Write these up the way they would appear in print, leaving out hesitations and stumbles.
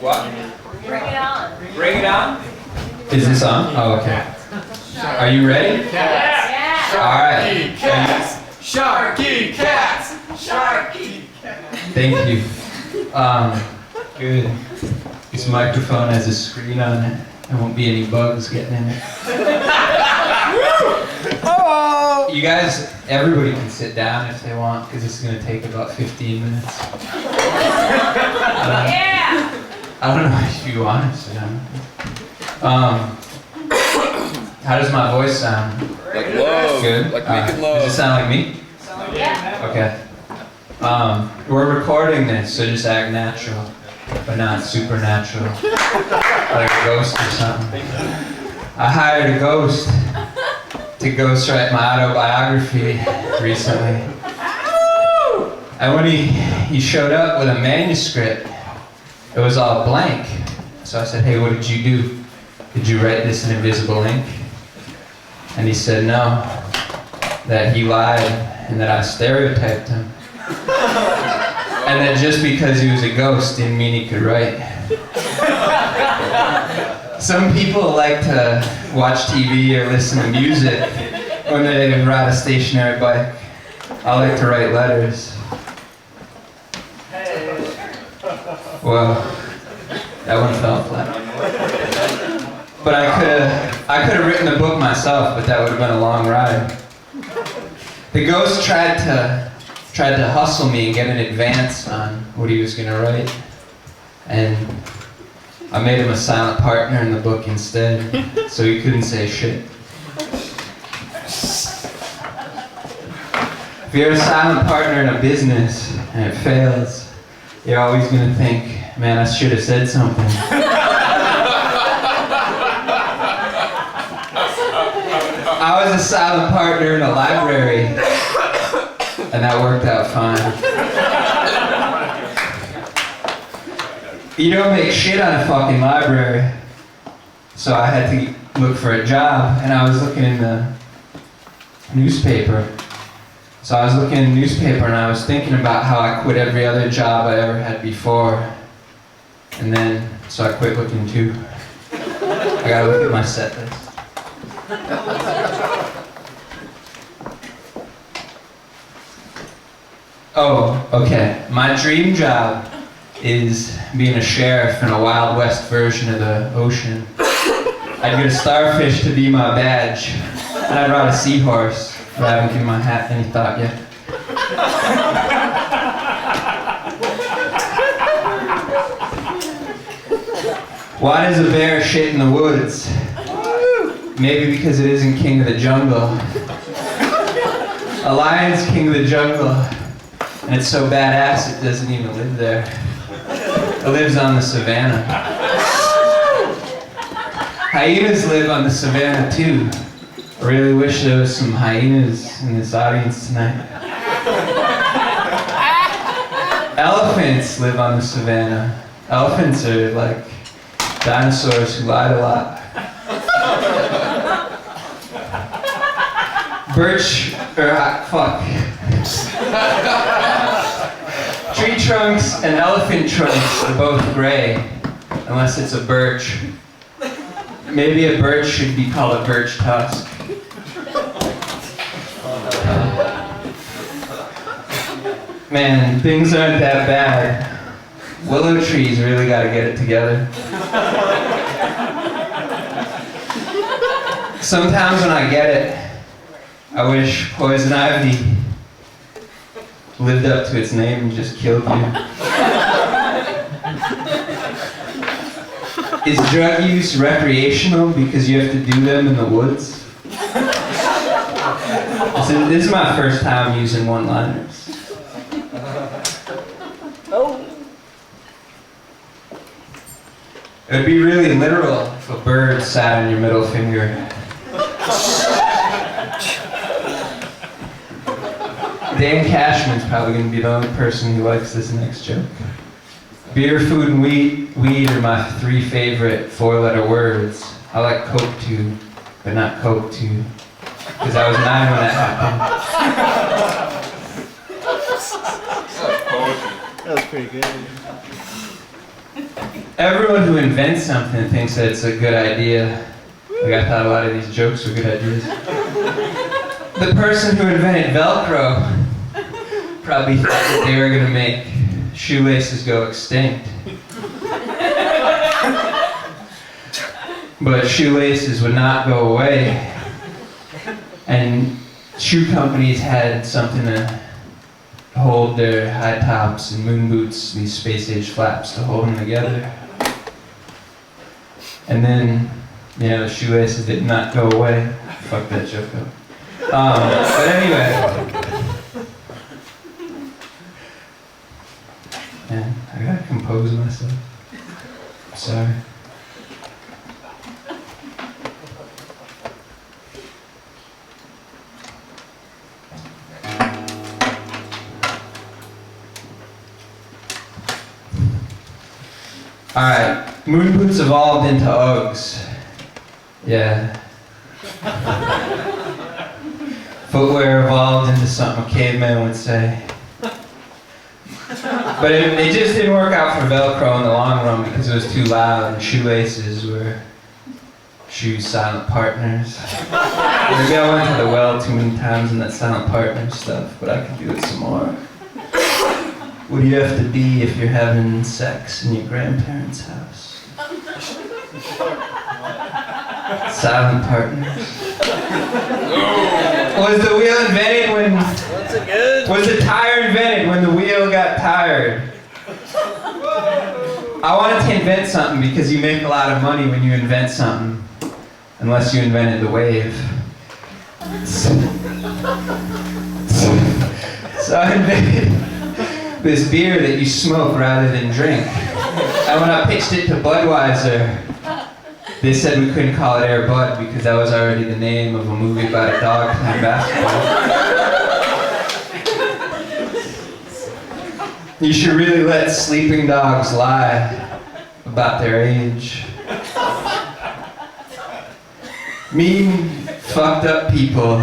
What? Bring it on. Bring it on? Is this on? Oh, okay. Are you ready? Yeah. All right. Sharkee Katz! Sharkee Katz! Thank you. Good. This microphone has a screen on it. There won't be any bugs getting in it. Oh! You guys, everybody can sit down if they want, because it's going to take about 15 minutes. I don't know if you want to sit down. How does my voice sound? Like love. Good. Like making love. Does it sound like me? Yeah. Okay. We're recording this, so just act natural, but not supernatural, like a ghost or something. I hired a ghost to ghostwrite my autobiography recently. And when he showed up with a manuscript, it was all blank. So I said, hey, what did you do? Did you write this in invisible ink? And he said no, that he lied and that I stereotyped him. And that just because he was a ghost didn't mean he could write. Some people like to watch TV or listen to music when they ride a stationary bike. I like to write letters. Well, that one fell flat. But I could have written the book myself, but that would have been a long ride. The ghost tried to hustle me and get an advance on what he was going to write. And I made him a silent partner in the book instead, so he couldn't say shit. If you're a silent partner in a business and it fails, you're always going to think, man, I should have said something. I was a silent partner in a library, and that worked out fine. You don't make shit on a fucking library. So I had to look for a job, and I was looking in the newspaper. So I was looking in the newspaper, and I was thinking about how I quit every other job I ever had before. And then, so I quit looking too. I gotta look at my set list. Oh, okay. My dream job is being a sheriff in a Wild West version of the ocean. I'd get a starfish to be my badge, and I'd ride a seahorse, but I haven't given my hat any thought yet. Why does a bear shit in the woods? Maybe because it isn't king of the jungle. A lion's king of the jungle, and it's so badass it doesn't even live there. It lives on the savannah. Hyenas live on the savannah too. I really wish there was some hyenas in this audience tonight. Elephants live on the savannah. Elephants are like dinosaurs who lied a lot. Tree trunks and elephant trunks are both gray, unless it's a birch. Maybe a birch should be called a birch tusk. Man, things aren't that bad. Willow trees really gotta get it together. Sometimes when I get it, I wish poison ivy lived up to its name and just killed you. Is drug use recreational because you have to do them in the woods? This is my first time using one-liners. It would be really literal if a bird sat on your middle finger. Dan Cashman's probably going to be the only person who likes this next joke. Beer, food, and weed are my three favorite four-letter words. I like Coke too, but not Coke too, because I was 9 when that happened. That was pretty good. everyone who invents something thinks that it's a good idea. Like, I thought a lot of these jokes were good ideas. The person who invented Velcro probably thought that they were gonna make shoelaces go extinct. But shoelaces would not go away. And shoe companies had something to hold their high tops and moon boots, these space-age flaps to hold them together. And then, you know, the shoelaces did not go away. Fuck that joke up. But anyway. Man, I gotta compose myself. Sorry. Alright, moon boots evolved into Uggs. Yeah. Footwear evolved into something a caveman would say. But it just didn't work out for Velcro in the long run because it was too loud, and shoelaces were shoes' silent partners. Maybe I went to the well too many times in that silent partner stuff, but I could do it some more. What do you have to be if you're having sex in your grandparents' house? Silent partners. Was the wheel invented when... Was the tire invented when the wheel got tired? I wanted to invent something because you make a lot of money when you invent something. Unless you invented the wave. So I invented this beer that you smoke rather than drink. And when I pitched it to Budweiser, they said we couldn't call it Air Bud because that was already the name of a movie about a dog playing basketball. You should really let sleeping dogs lie about their age. Mean, fucked up people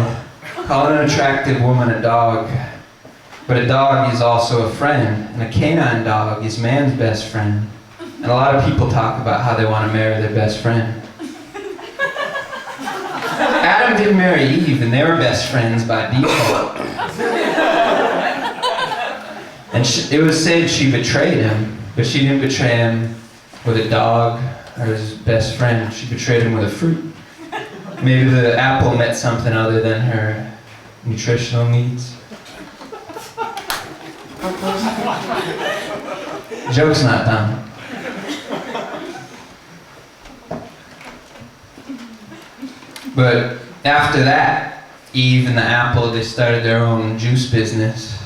call an attractive woman a dog. But a dog is also a friend, and a canine dog is man's best friend. And a lot of people talk about how they want to marry their best friend. Adam didn't marry Eve, and they were best friends by default. And it was said she betrayed him, but she didn't betray him with a dog or his best friend. She betrayed him with a fruit. Maybe the apple meant something other than her nutritional needs. Joke's not done. But after that, Eve and the apple, they started their own juice business.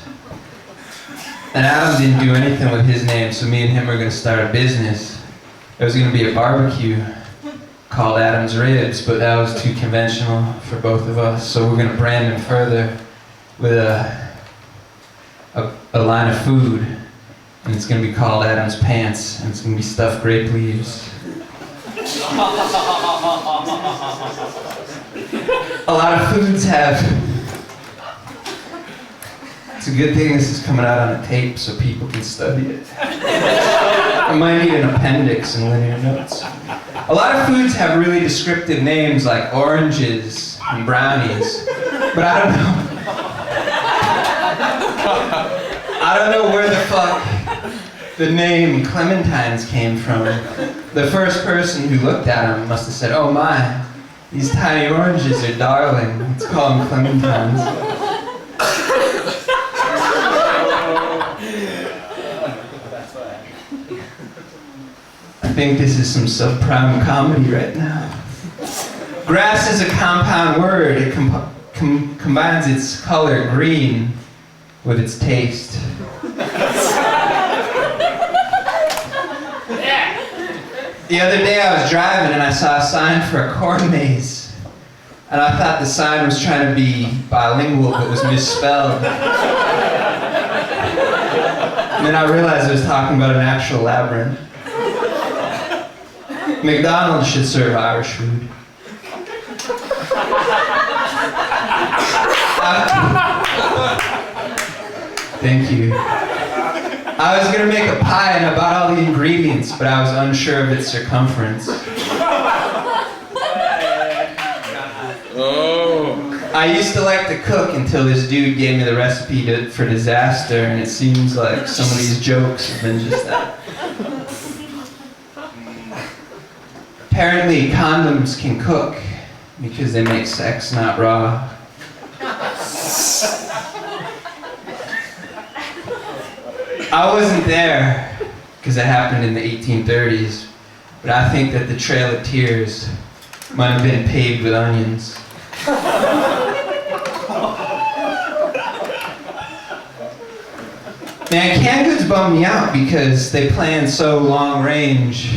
And Adam didn't do anything with his name, so me and him were going to start a business. There was going to be a barbecue called Adam's Ribs, but that was too conventional for both of us, so we're going to brand him further with a line of food, and it's going to be called Adam's Pants, and it's going to be stuffed grape leaves. A lot of foods have... It's a good thing this is coming out on a tape so people can study it. I might need an appendix and linear notes. A lot of foods have really descriptive names like oranges and brownies, but I don't know where the fuck the name clementines came from. The first person who looked at them must have said, "Oh my, these tiny oranges are darling. Let's call them clementines." I think this is some subprime comedy right now. Grass is a compound word. It combines its color, green, with its taste. The other day I was driving and I saw a sign for a corn maze. And I thought the sign was trying to be bilingual but was misspelled. And then I realized it was talking about an actual labyrinth. McDonald's should serve Irish food. Thank you. I was gonna make a pie and I bought all the ingredients, but I was unsure of its circumference. Oh. I used to like to cook until this dude gave me the recipe for disaster, and it seems like some of these jokes have been just that. Apparently, condoms can cook because they make sex not raw. I wasn't there because it happened in the 1830s, but I think that the Trail of Tears might have been paved with onions. Man, canned goods bum me out because they plan so long range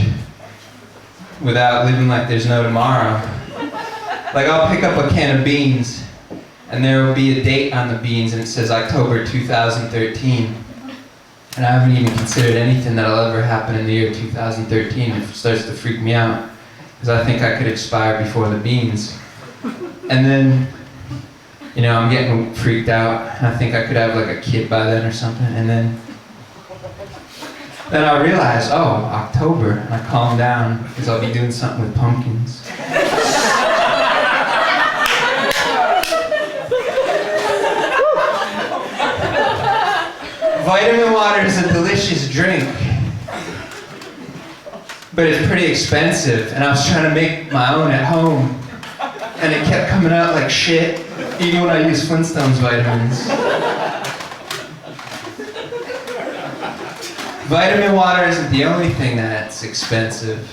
without living like there's no tomorrow. Like, I'll pick up a can of beans and there will be a date on the beans and it says October 2013. And I haven't even considered anything that'll ever happen in the year 2013. It starts to freak me out because I think I could expire before the beans. And then, you know, I'm getting freaked out. I think I could have like a kid by then or something. And then I realize, oh, October. And I calm down because I'll be doing something with pumpkins. Vitamin water is a delicious drink, but it's pretty expensive. And I was trying to make my own at home, and it kept coming out like shit, even when I use Flintstones vitamins. Vitamin water isn't the only thing that's expensive.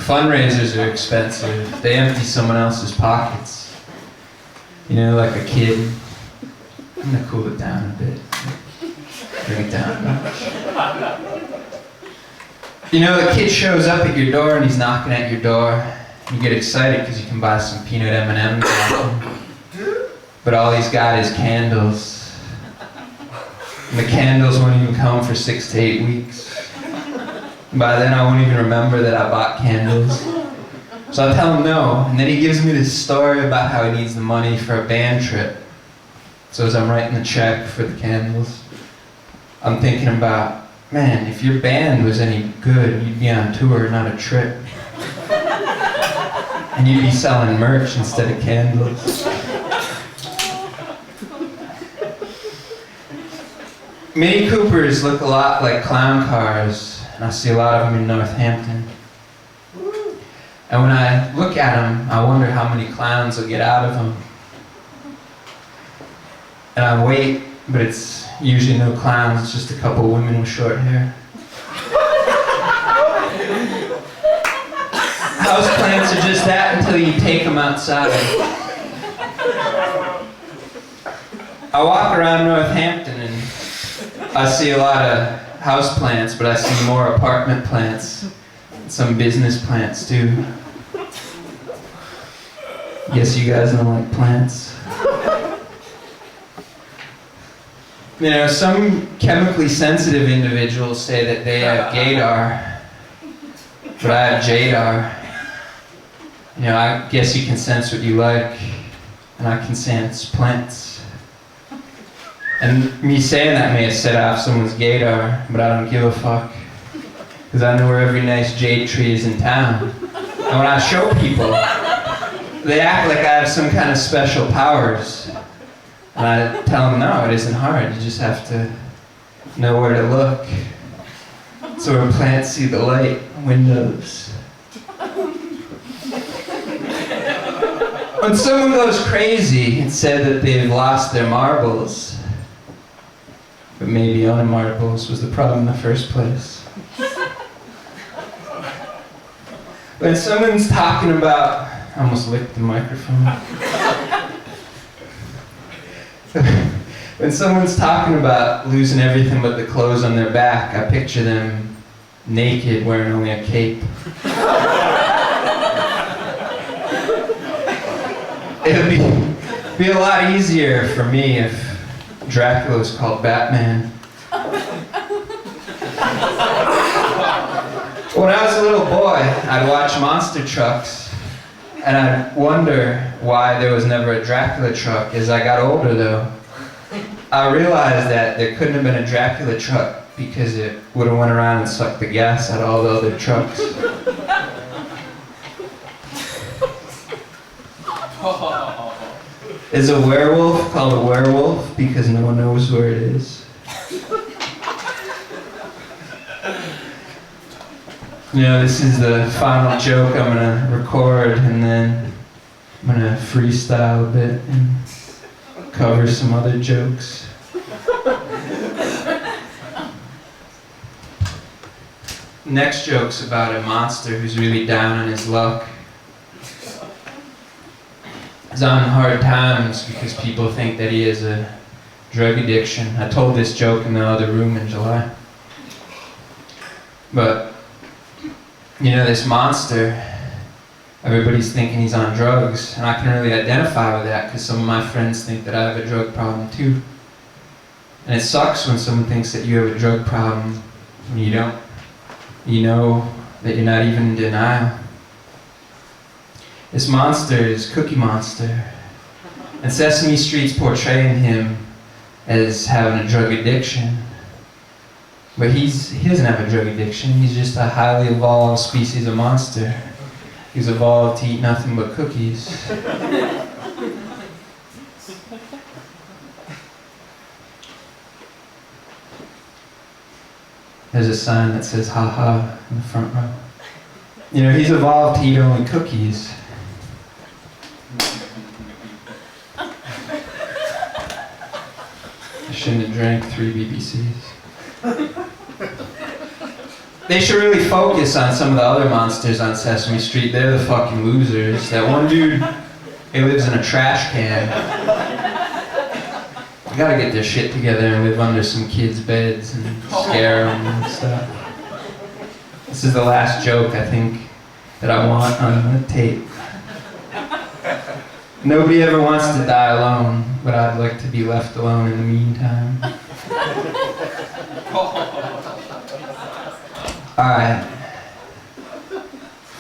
Fundraisers are expensive. They empty someone else's pockets. You know, like a kid. I'm gonna cool it down a bit. Bring it down a notch. You know, the kid shows up at your door and he's knocking at your door. You get excited because you can buy some peanut M&Ms off him. But all he's got is candles. And the candles won't even come for 6 to 8 weeks. And by then I won't even remember that I bought candles. So I tell him no, and then he gives me this story about how he needs the money for a band trip. So as I'm writing the check for the candles, I'm thinking about, man, if your band was any good, you'd be on tour, not a trip. And you'd be selling merch instead of candles. Mini Coopers look a lot like clown cars, and I see a lot of them in Northampton. And when I look at them, I wonder how many clowns will get out of them. And I wait, but it's usually no clowns, it's just a couple women with short hair. Houseplants are just that until you take them outside. I walk around Northampton and I see a lot of houseplants, but I see more apartment plants, and some business plants too. Guess you guys don't like plants. You know, some chemically sensitive individuals say that they have gaydar, but I have jadar. You know, I guess you can sense what you like, and I can sense plants. And me saying that may have set off someone's gaydar, but I don't give a fuck, because I know where every nice jade tree is in town. And when I show people, they act like I have some kind of special powers. And I tell them, no, it isn't hard. You just have to know where to look. So when plants see the light, windows. When someone goes crazy and said that they've lost their marbles, but maybe owning marbles was the problem in the first place. When someone's talking about, I almost licked the microphone. When someone's talking about losing everything but the clothes on their back, I picture them naked, wearing only a cape. It would be a lot easier for me if Dracula was called Batman. When I was a little boy, I'd watch monster trucks, and I'd wonder why there was never a Dracula truck. As I got older, though, I realized that there couldn't have been a Dracula truck because it would have went around and sucked the gas out of all the other trucks. Is a werewolf called a werewolf because no one knows where it is? You know, this is the final joke I'm gonna record, and then I'm gonna freestyle a bit and cover some other jokes. Next joke's about a monster who's really down on his luck. He's on hard times because people think that he has a drug addiction. I told this joke in the other room in July. But, you know, this monster, everybody's thinking he's on drugs, and I can really identify with that because some of my friends think that I have a drug problem too. And it sucks when someone thinks that you have a drug problem when you don't. You know that you're not even in denial. This monster is Cookie Monster. And Sesame Street's portraying him as having a drug addiction. But he doesn't have a drug addiction. He's just a highly evolved species of monster. He's evolved to eat nothing but cookies. There's a sign that says "ha ha" in the front row. You know, he's evolved to eat only cookies. I shouldn't have drank 3 BBCs. They should really focus on some of the other monsters on Sesame Street. They're the fucking losers. That one dude, he lives in a trash can. You gotta get their shit together and live under some kids' beds and scare them and stuff. This is the last joke, I think, that I want on the tape. Nobody ever wants to die alone, but I'd like to be left alone in the meantime. Alright.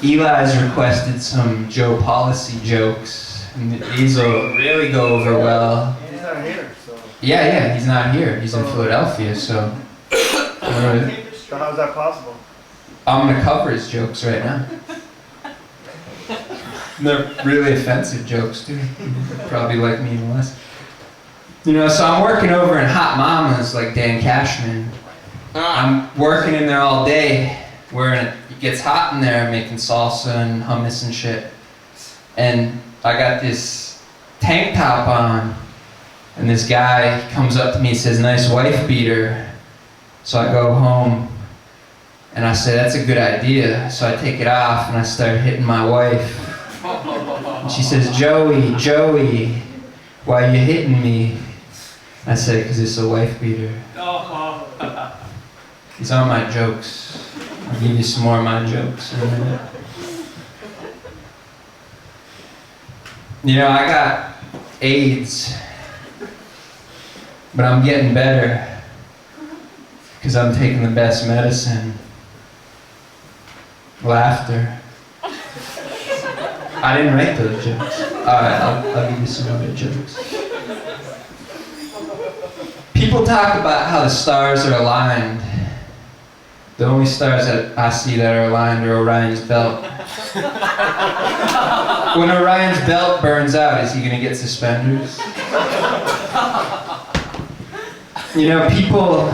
Eli's requested some Joe Policy jokes, and these will really go over well. He's not here, so. Yeah, he's not here. He's in Philadelphia, so. So how's that possible? I'm gonna cover his jokes right now. They're really offensive jokes, too. Probably like me even less. You know, so I'm working over in Hot Mamas like Dan Cashman. I'm working in there all day, where it gets hot in there, making salsa and hummus and shit. And I got this tank top on, and this guy comes up to me and says, "Nice wife beater." So I go home, and I say, "That's a good idea." So I take it off, and I start hitting my wife. And she says, Joey, why are you hitting me?" I say, "'Cause it's a wife beater." These are my jokes. I'll give you some more of my jokes in a minute. You know, I got AIDS, but I'm getting better because I'm taking the best medicine. Laughter. I didn't write those jokes. Alright, I'll give you some other jokes. People talk about how the stars are aligned. The only stars that I see that are aligned are Orion's belt. When Orion's belt burns out, is he gonna get suspenders? You know, people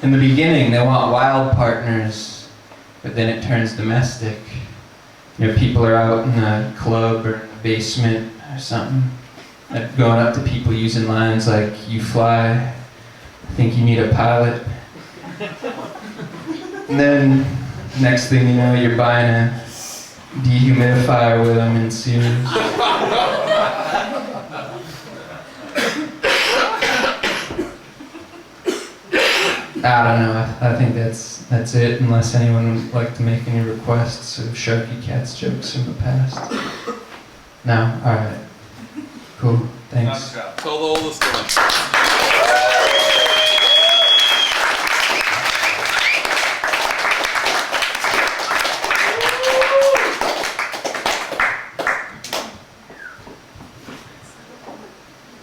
in the beginning, they want wild partners, but then it turns domestic. You know, people are out in a club or in the basement or something, going up to people using lines like, "You fly, I think you need a pilot." And then, next thing you know, you're buying a dehumidifier with them in Sears. I don't know, I think that's it, unless anyone would like to make any requests of Sharkee Katz jokes from the past. No? Alright. Cool. Thanks. Tell the oldest one.